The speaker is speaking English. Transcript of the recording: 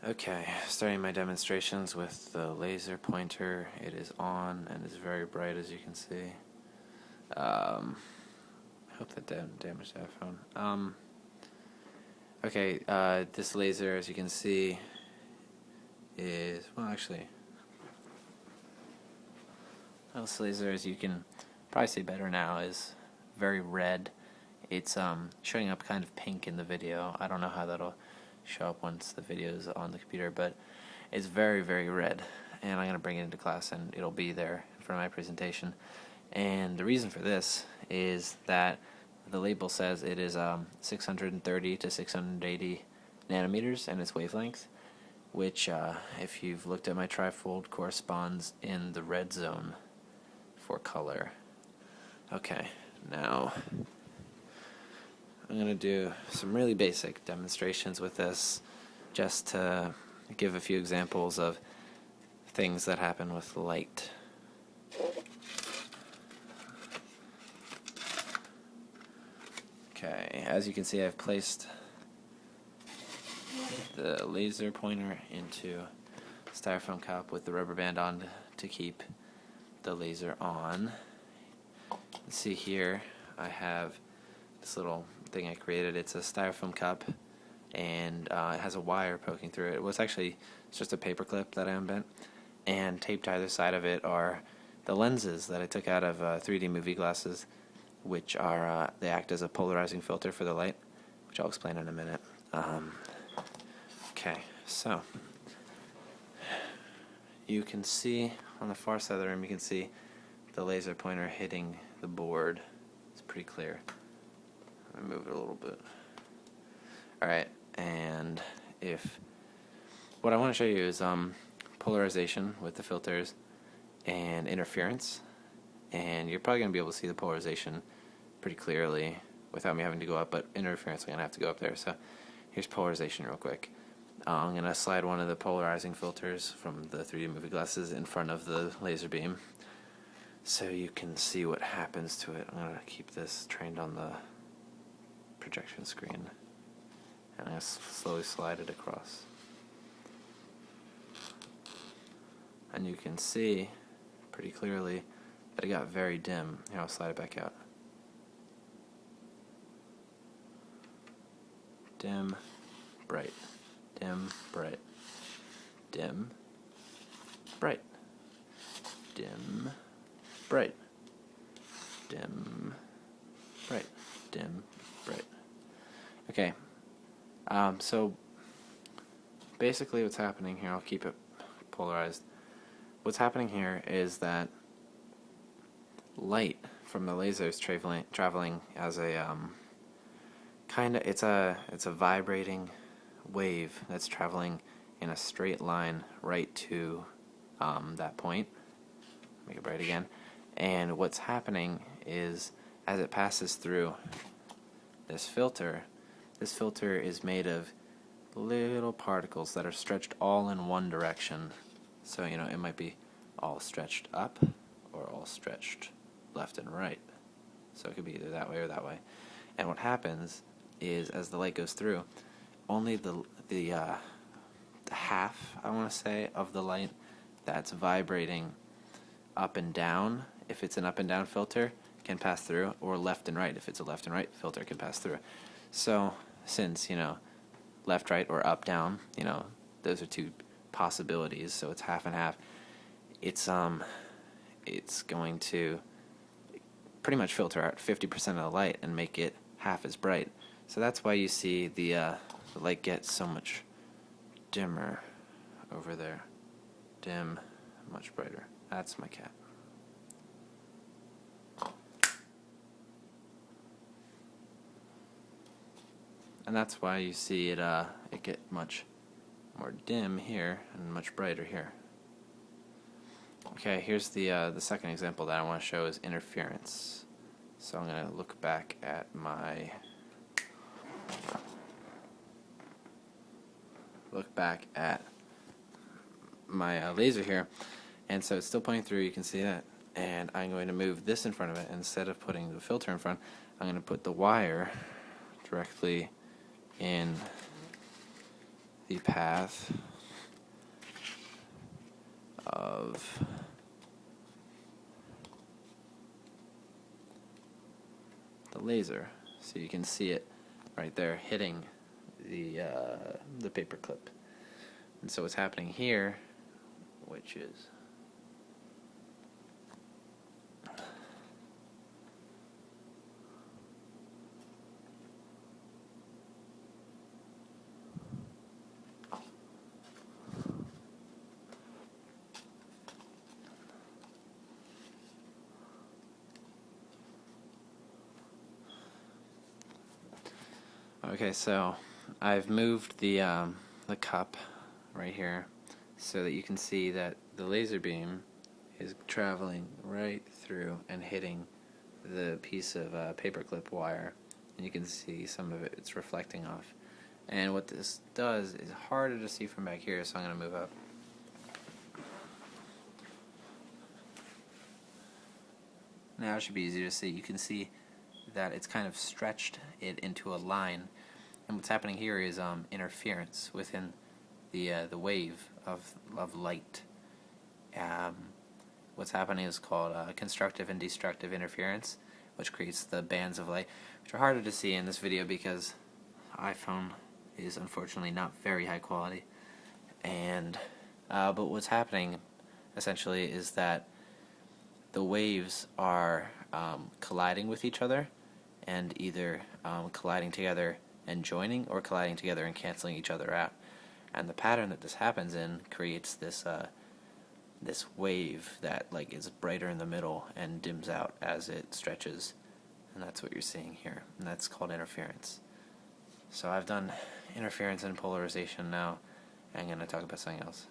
Okay, starting my demonstrations with the laser pointer. It is on and is very bright, as you can see. I hope that didn't damage the iPhone. Okay, this laser, as you can see, is, well, actually, this laser, as you can probably see better now, is very red. It's showing up kind of pink in the video. I don't know how that'll show up once the video is on the computer, but it's very, very red. And I'm going to bring it into class and it'll be there in front of my presentation. And the reason for this is that the label says it is 630 to 680 nanometers in its wavelength, which, if you've looked at my trifold, corresponds in the red zone for color. Okay, now I'm going to do some really basic demonstrations with this, just to give a few examples of things that happen with light. Okay, as you can see, I've placed the laser pointer into a styrofoam cup with the rubber band on to keep the laser on. See here, I have this little thing I created. It's a styrofoam cup, and it has a wire poking through it. It's just a paper clip that I unbent, and taped to either side of it are the lenses that I took out of 3D movie glasses, which are they act as a polarizing filter for the light, which I'll explain in a minute. Okay, so you can see on the far side of the room, you can see the laser pointer hitting the board. It's pretty clear. Let me move it a little bit. Alright, and what I want to show you is polarization with the filters and interference, and you're probably going to be able to see the polarization pretty clearly without me having to go up, but interference I'm going to have to go up there. So here's polarization real quick. I'm going to slide one of the polarizing filters from the 3D movie glasses in front of the laser beam so you can see what happens to it. I'm going to keep this trained on the projection screen, and I'm going to slowly slide it across. And you can see pretty clearly that it got very dim. Here, I'll slide it back out. Dim, bright, dim, bright, dim, bright, dim, bright, dim, bright, dim, bright. Okay, so basically what's happening here, I'll keep it polarized. What's happening here is that light from the laser is traveling as a it's a vibrating wave that's traveling in a straight line right to that point. Make it bright again. And what's happening is, as it passes through this filter is made of little particles that are stretched all in one direction. So, it might be all stretched up or all stretched left and right. So it could be either that way or that way. And what happens is, as the light goes through, only the half, I want to say, of the light that's vibrating up and down, if it's an up and down filter, can pass through, or left and right, if it's a left and right filter, can pass through. So since, left, right, or up, down, those are two possibilities, so it's half and half. It's going to pretty much filter out 50% of the light and make it half as bright. So that's why you see the light get so much dimmer over there. Dim, much brighter. That's my cat. And that's why you see it get much more dim here and much brighter here. Okay, here's the second example that I want to show is interference. So I'm going to look back at my laser here, and so it's still pointing through. You can see that, and I'm going to move this in front of it. Instead of putting the filter in front, I'm going to put the wire directly in the path of the laser. So you can see it right there hitting the paper clip. And so what's happening here, which is okay, so I've moved the cup right here so that you can see that the laser beam is traveling right through and hitting the piece of paperclip wire, and you can see some of it's reflecting off. And what this does is harder to see from back here, so I'm going to move up. Now it should be easier to see. You can see that it's kind of stretched it into a line, and what's happening here is interference within the wave of light. What's happening is called constructive and destructive interference, which creates the bands of light, which are harder to see in this video because iPhone is unfortunately not very high quality. And but what's happening essentially is that the waves are colliding with each other, and either colliding together and joining, or colliding together and canceling each other out. And the pattern that this happens in creates this this wave that like is brighter in the middle and dims out as it stretches, and that's what you're seeing here, and that's called interference. So I've done interference and polarization. Now I'm going to talk about something else.